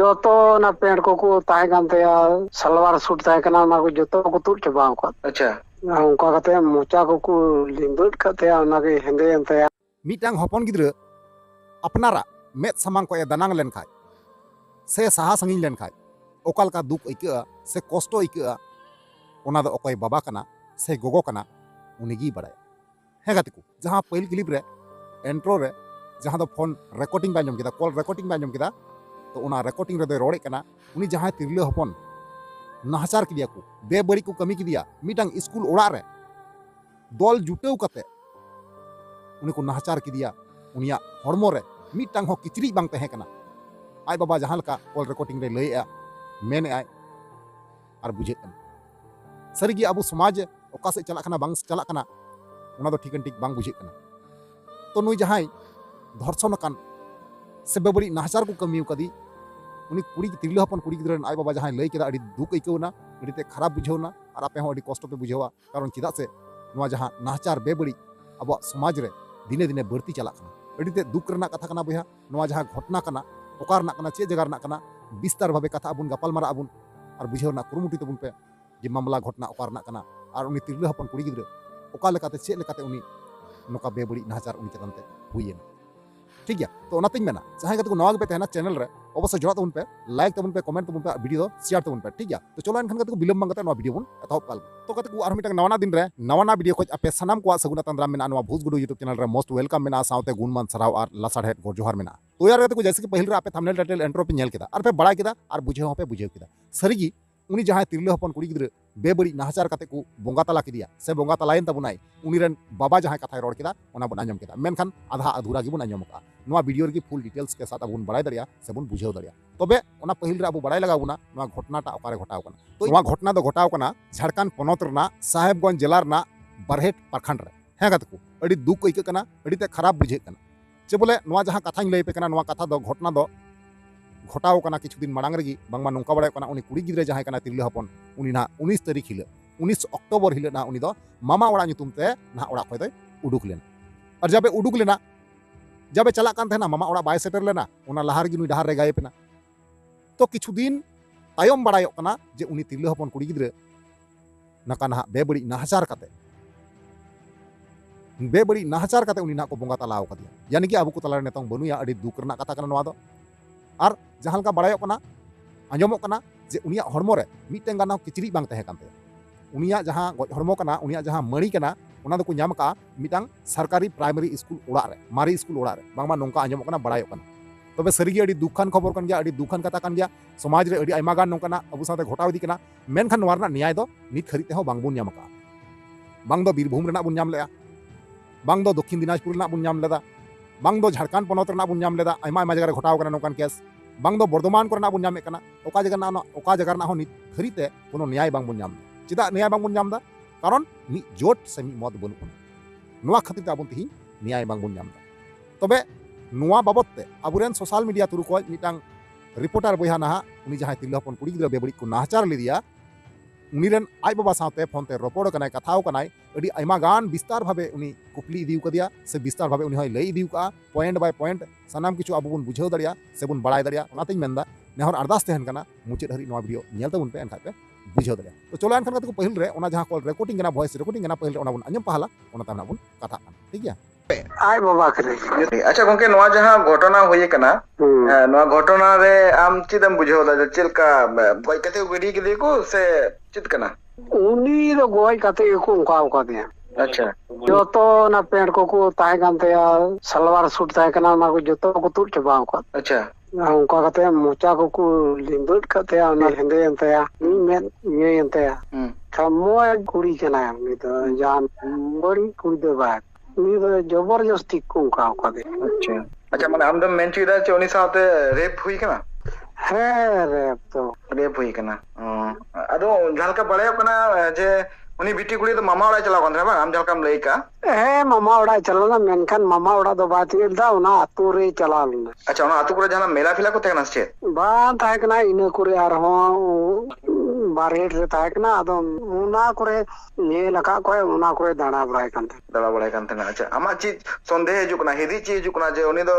joto na pant ko tahe kan te salwar suit tahe kana na ko joto ko tur chaba ko अच्छा onka kate mocha ko limbut kate ona ge hende ente मीटांग हपन गिद्र अपनारा मेद सामांग को दानांग लेन खाय से साहा संगिन लेन खाय ओकाल का दुख इका से कष्ट इका ओना दो ओकय बाबा कना से गोगो कना उनिगी बड़ाय हे गातिकु जहां पहिल क्लिप रे एंट्रो रे जहां दो फोन रिकॉर्डिंग बा जम किदा कॉल रिकॉर्डिंग बा जम किदा तो ओना रिकॉर्डिंग रे दो रोड़े कना उनी जहां तिरले हपन नाहचार किदिया को बेबड़ी को कमी किदिया मीटांग स्कूल ओड़ा रे दल जुटेव कते उनी को नाहचार किदिया उनिया हरमो रे मीटांग हो किचरी बांग तहे कना आय बाबा जहां लका कॉल रिकॉर्डिंग रे लय मेने आय और बुझे कना सरिगी अबु समाज ओका से चला कना बांग चला कना ओना दो ठीकन ठीक बांग बुझे कना तो नुई जहां धर्षण कान से बेबड़ी नाहचार को कमी कदी उनी कुड़ी तिरले हपन कुड़ी गिद्रन आय बाबा जहां लय केदा अडी दुख इकौना अडीते खराब बुझेवना और आपे हो अडी कष्ट पे बुझेवा कारण चिदा से नुआ जहां नाहचार बेबड़ी अब समाज रे दिने दिने बढ़ती चला अडीते दुख रना कथा कना बया नुआ जहां घटना कना ओकार ना कना चे जगह रना कना विस्तार भावे कथा अबुन गपाल मारा अबुन और बुझेवना कुरुमुटी तबुन पे जे मामला घटना ओकार ना कना और उनी तिरले हपन कुड़ी गिद्र ओका लेकाते चे लेकाते उनी नोका बेबड़ी नाहचार उनी चेतनते हुईना ठीक गया तो ओनातिन मेना जहां गत को नवा पे तहना चैनल रे अवश्य जोड़ा तबुन पे लाइक तबुन पे कमेंट तबुन पे वीडियो शेयर तबुन पे ठीक गया तो चलो एनखान गत को बिलम बांगते नवा वीडियो बुन एतहब काल तो गत को आर मिटक नवाना दिन रे नवाना वीडियो खोज आपे सनाम को सगुना तंद्रा मेना नवा भूजगुडू यूट्यूब चैनल रे मोस्ट वेलकम मेना साउते गुणमान सराव और लसाड़ हेड गोर जोहार मेना तो यार गत को जैसे कि पहिल रे आपे थंबनेल टाइटल इंट्रो पे नेल केदा और पे बड़ा केदा और बुझे पे बुझे केदा सरीगी उनी जहां तिरले हपन कुड़ी गिद्र बेबड़ी नाहचार काते को बोंगा तला किदिया से बोंगा तलायन तबुनाई उनी रन बाबा जहां कथाय रोड केदा ओना बन आंजम केदा मेनखान आधा अधूरा गी बन आंजम का नवा वीडियो रे फुल डिटेल्स के साथ अबुन बड़ाय दरिया से बुन बुझेव दरिया तबे ओना पहिल रे अबु बड़ाय लगाबुना नवा घटनाटा ओकारे घटाव कना तो नवा घटना दो घटाव कना झारखंड पनत रना साहेबगंज जिला रना बरहेट प्रखंड रे हे गत को अडी दुख इक कना अडी ते खराब बुझे कना जे बोले नवा जहां कथाኝ लई पे कना नवा कथा दो घटना दो घटाव कना किछु दिन मांग रेगी बांगमा नोंका बड़ाय कना उनी कुड़ी गिद्रे जहां कना तिरले हपन उनी ना 19 तारीख हिले 19 अक्टोबर हिले ना उनी दो मामा ओड़ा nyutum ते ना ओड़ा खय दो उडुक लेना और जबे उडुक लेना जबे चला कान थेना मामा ओड़ा बाय सेटर लेना ओना लहार गी नुई डहार रे गाय पेना तो किछु दिन तायम बड़ायो कना जे उनी तिरले हपन कुड़ी गिद्रे नका ना बेबड़ी नाहचार काते उनी ना को बोंगा तलाव कदिया यानी कि अबु को तला नेतों बनुया अडी दुख रना कथा कना नवा दो और जहां का बड़ायो कना आंजमो कना जे उनिया हरमो रे मिटें गाना किचरी बांग तहे कानते उनिया जहां गज हरमो कना उनिया जहां मड़ी कना ओना दो को नाम का मिटांग सरकारी प्राइमरी स्कूल ओड़ा रे मारी स्कूल ओड़ा रे बांगमा नोंका आंजमो कना बड़ायो कना तबे सरीगी अडी दुखान खबर कन गया अडी दुखान कथा कन गया समाज रे अडी आयमा गान नोंकाना अबु साथे घटाव दी कना मेनखान नोवा रना न्याय दो नित खरीते हो बांग बुन नाम का बांग दो बीरभूम रना बुन नाम लेया बांग दो दक्षिण दिनाजपुर रना बुन नाम लेदा बांग दो झारखंड पनत रना बुन नाम लेदा आयमा आयमा जगह रे घटाव कना नोंकान केस बांग दो बर्धमान करना बुन नामे कना ओका जगह ना हो नित खरीते कोनो न्याय बांग बुन नाम चिदा न्याय बांग बुन नाम दा कारण मि जोट से मि मत बनु कोन नोवा खातिर ते आबुन तिहि न्याय बांग बुन नाम दा तबे नोवा बाबत ते आबुरेन सोशल मीडिया तुरु को मिटांग रिपोर्टर बयहा ना उनी जहां तिरले हपन कुड़ी गिद्रा बेबड़ी को नाहचार लेदिया उनी रन आय बाबा साथे फोन ते रोपड़ कनाय कथाव कनाय अडी आयमा गान विस्तार भावे उनी कुपली इदिउ कदिया से विस्तार भावे उनी होय लई इदिउ का पॉइंट बाय पॉइंट सनाम किछु अबु बुन बुझेव दरिया से बुन बड़ाय दरिया ओनातिन मेनदा नेहर अरदास तहन कना मुचित हरि नवा वीडियो नेल तबुन पे एनखाय पे बुझेव दरिया तो चलो एनखान को पहिल रे ओना जहां कॉल रिकॉर्डिंग कना वॉइस रिकॉर्डिंग कना पहिल रे ओना बुन अंजम पहाला ओना ताना बुन कथा ठीक गया आय बाबा करे अच्छा गंके नवा जहां घटना होय कना नवा घटना रे आम चिदम बुझेव दा चिलका गय कते वीडियो के देखो से चित कना उनी दो गोय कते को उनका उका दे अच्छा joto na pant ko tahe kan te salwar suit tahe kana na ko joto ko tur chaba ko अच्छा onka kate mocha ko limbut kate na hende ente ya men ye ente ya kamo kuri kana ni to jan bori kuri de ba ni to जबरदस्ती को उनका उका दे अच्छा अच्छा माने हम main चीज है उनी साथे रेप हुई कना है रेप हुई कना अदो झालका बड़े कना जे उनी बिटी कुड़ी तो मामा ओड़ा चला कोन रे बा हम झालकाम लई का हे मामा ओड़ा चला ना मेनखान मामा ओड़ा दो बात ये दा ना आतु रे चला ना अच्छा ना आतु कुरे जाना मेला फिला को तेना छे बा ताहे कना इन कुरे आर हो बारेट रे ताहे कना अदो उना कुरे ने लका कोय उना कुरे दाना बड़ाय कांते अच्छा आमा चीज संदेह हिजुक ना हेदी चीज हिजुक ना जे उनी दो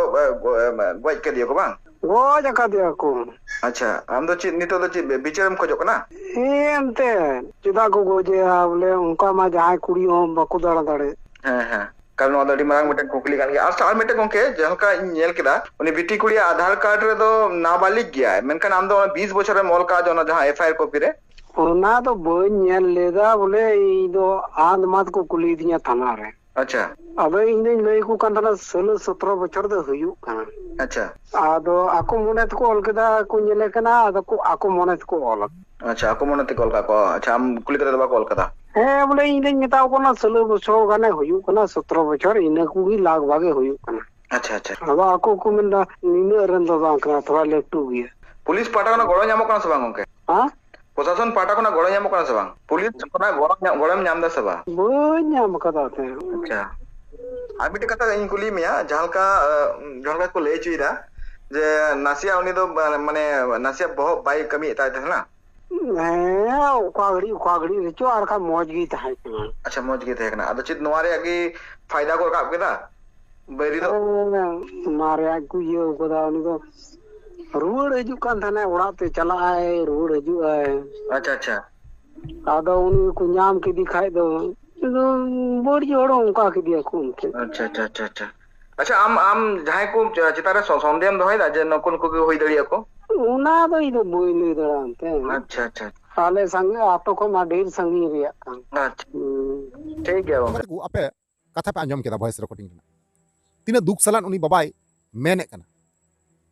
गज के दियो को बा goj akadya ko. अच्छा आम दो चीज नितो दो चीज बिचारम खोजो कना ente chida ko goje bole unka ma jahay kuri ho baku dara dare. हाँ कल नो दड़ी मांग मिटे कुकली कान गया आर मिटे गोंके जहका नेल केदा उनी बिटी कुड़ी आधार कार्ड रे दो नाबालिग गया है मेनकन आम दो 20 बछर मोल का जो जहां एफआईआर कॉपी रे ona to boy nyel leda bole i do and mat ko kuli dinya thana re. अच्छा abe inde lei ko kandana 16 17 bachar do huyu kana. अच्छा ado aku mone ko ol keda ko nyele kana ado ko aku mone ko ol. अच्छा ako mone te kol का को अच्छा हम कुली करे दबा call कदा बोले इन मेता को ना 16 बछर गाने हुयु कना 17 बछर इन को ही लाग भागे हुयु कना. अच्छा अच्छा अब आको को मिंदा नीने रन दो बांकरा थोड़ा लेटू गया पुलिस पाटा को गड़ो ᱧᱟᱢᱚᱜ ᱠᱟᱱᱟ ᱥᱮ ᱵᱟᱝ ᱜᱚᱝᱠᱮ हां प्रशासन पाटा को गड़ो ᱧᱟᱢᱚᱜ ᱠᱟᱱᱟ ᱥᱮ ᱵᱟᱝ पुलिस को गड़ो ᱧᱟᱢ दा से बा बोñ नाम कदा थे. अच्छा आ मिटे कथा इन कुली मिया जहालका को ले चुईदा जे नासिया उनी दो माने नासिया बहुत बाई कमी ताय थे ना उकागड़ी रिचो आर का मौज गी था. अच्छा मौज गे थे ना अद चित नवारे आगे फायदा को काप केदा बैरी दो मारे को ये कोदा उनी को रुड़ हजू कान थाने ओड़ा ते चला आए रुड़ हजू आए. अच्छा अच्छा आदो उनी को नाम के दिखाई दो बड़ी जोड़ो उनका के दिया को अच्छा अच्छा अच्छा अच्छा अच्छा आम जहां को चितारे संदेह दोहै दा जे नकुन को होई दलिया को उना तो इदो बोई ले दरांते. अच्छा अच्छा साले संगे आटो को मा ढेर संगी रिया कान. अच्छा ठीक है को आपे कथा पे आंजम केदा वॉइस रिकॉर्डिंग तिना दुख सलान उनी बाबाई मेने कना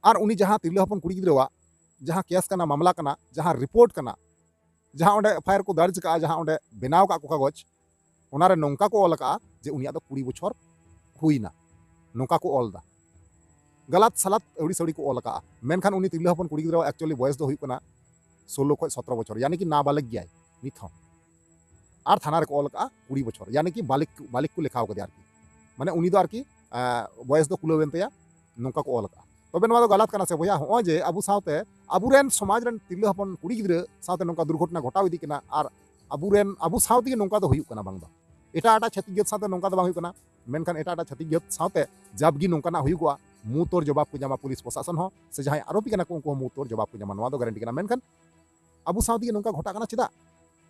और उनी जहां तिरला हपन कुड़ी गिद्रवा जहां केस कना मामला कना जहां रिपोर्ट कना जहां ओंडे एफआईआर को दर्ज का जहां ओंडे बनाव का को कागज ओनारे नोंका को ऑल का जे उनिया दो 20 बछर हुईना नोंका को ऑल दा गलत सलत अड़ी सड़ी को ऑल का मेनखान उनी तिरला हपन कुड़ी गिद्रवा एक्चुअली बॉयस दो हुई कना 16 खय 17 बछर यानी कि नाबालिग गया नित हूं और थाना रे को ऑल का 20 बछर यानी कि बालिक को लेखाव कदे आरकी माने उनी दो आरकी बॉयस दो कुलवेनतया नोंका को ऑल का तबे नवा दो गलत कना से भैया हो जे अबु सावते अबुरेन समाज रन तिरला हपन कुड़ी गिद्र सावते नोंका दुर्घटना घटाव इदी कना और अबु सावते नोंका दो हुयुक कना बांग दो एटा एटा छत्तीस जात सावते नोंका दो बांग हुयुक कना मेनखान एटा एटा छत्तीस जात सावते जबगी नोंका ना हुयुकवा मुंह तोर जवाब को जामा पुलिस प्रशासन हो से जहां आरोपी कना को मुंह तोर जवाब को जामा नवा दो गारंटी कना मेनखान अबु सावते नोंका घटा कना चिदा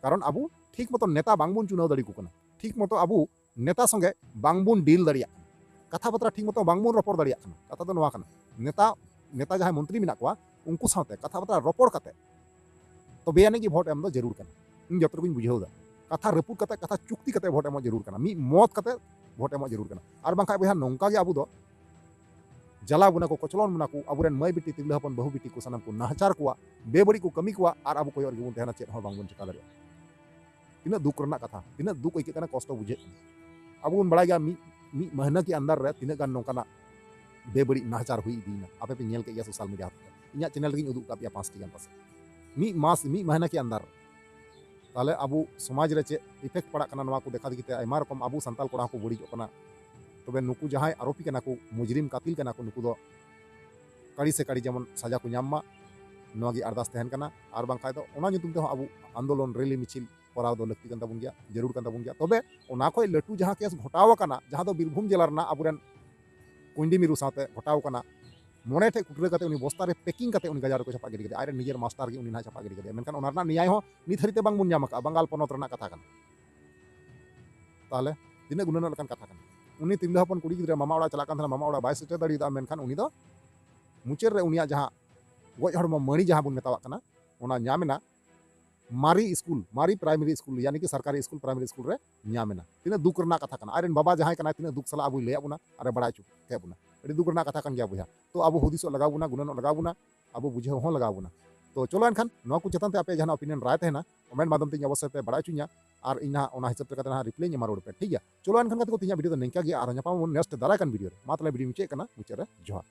कारण अबु ठीक मतो नेता बांगबुन चुनाव दड़ी को कना ठीक मतो अबु नेता संगे बांगबुन डील दड़िया कथा बतरा ठीक मतो बांगबुन रपड़ दड़िया कथा तो नवा कना नेता जहां मंत्री मेना को उनको साथे कथा बतरा रपड़ कते तो बेयाने की भोट एम दो जरूर कना इन जतर को बुझाव दा कथा रपुट कते कथा चुक्ति कते भोट एम जरूर कना मी मौत कते भोट एम जरूर कना और बांखा बेहा नोंका गे अबु दो जला बुना को कचलौन बुना को अबुरेन मई बिटी तिरला हपन बहु बिटी को सनम को नाहचार को बेबड़ी को कमी को और अब कोई गेबुन तेहना चेत हो बांगबुन चिका दरे तिना दुख रना कथा तिना दुख इके कना कष्ट बुझे अब उन बड़ा गया मी महीना के अंदर रे तिना गान नोंकाना बेबड़ी नाहचार हुई दीना आपे पे नेल के या सोशल मीडिया इन्या चैनल गिन उदुक का 5 टी गान पास मी महीना के अंदर ताले अबु समाज रे चे इफेक्ट पड़ा कना नवा को देखा दिते आयमा रकम अबु संताल कोड़ा को बड़ी कना तबे नुकु जहां आरोपी कना को मुजरिम कातिल कना को नुकु दो कड़ी से कड़ी जेमन सजा को न्याम मा नवा गी अरदास तहन कना और बांखा दो ओना नितुम ते अबु आंदोलन रैली मिचिल कराव दो लक्ति कन ताबुन गया जरूर कन ताबुन गया तबे ओना खय लटू जहां केस घटाव कना जहां दो बीरभूम जिला रना अबुरेन कुंडी मिरु साथे घटाव कना मोने ठे कुटरे कते उनी बस्ता रे पैकिंग कते उनी गजार को छापा गिरी कते आरे निजर मास्टर गी उनी ना छापा गिरी कते मेनखान ओना रना न्याय हो नित हरिते बांग बुन न्याम का बंगाल पनत रना कथा कना ताले दिने गुनन लकन कथा कना उनी तिरला हपन कुड़ी गिद्रा मामा ओड़ा चला कान था मामा ओड़ा बाय सेटे दड़ी दा मेनखान उनी दो मुचेर रे उनिया जहां गoj हड़म मणि जहां बुन मेतावा कना ओना न्यामेना मारी स्कूल मारी प्राइमरी स्कूल यानी कि सरकारी स्कूल प्राइमरी स्कूल रे न्यामेना तिना दुख रना कथा कना आरेन बाबा जहां कना तिना दुख सला अबु ले आबुना अरे बड़ा चु के बुना अड़ी दुख रना कथा कन गया बुया तो अबु हुदिसो लगाव बुना गुनन लगाव बुना अबु बुझे हो लगाव बुना तो चलो एनखान नो को चेतन ते आपे जहां ओपिनियन राय तेना कमेंट माध्यम ते अवश्य पे बड़ा चुnya और इना ओना हिसाब ते कतना रिप्लाई ᱧᱟᱢᱟ ᱨᱚᱲ ᱯᱮ ᱴᱷᱤᱠ ᱜᱮᱭᱟ चलो एनखान कते को तिnya वीडियो तो निंका गया और ᱧᱟᱯᱟᱢ ᱱᱮक्स्ट दाराय कान वीडियो मा तले वीडियो मुचे कना मुचे रे जोहार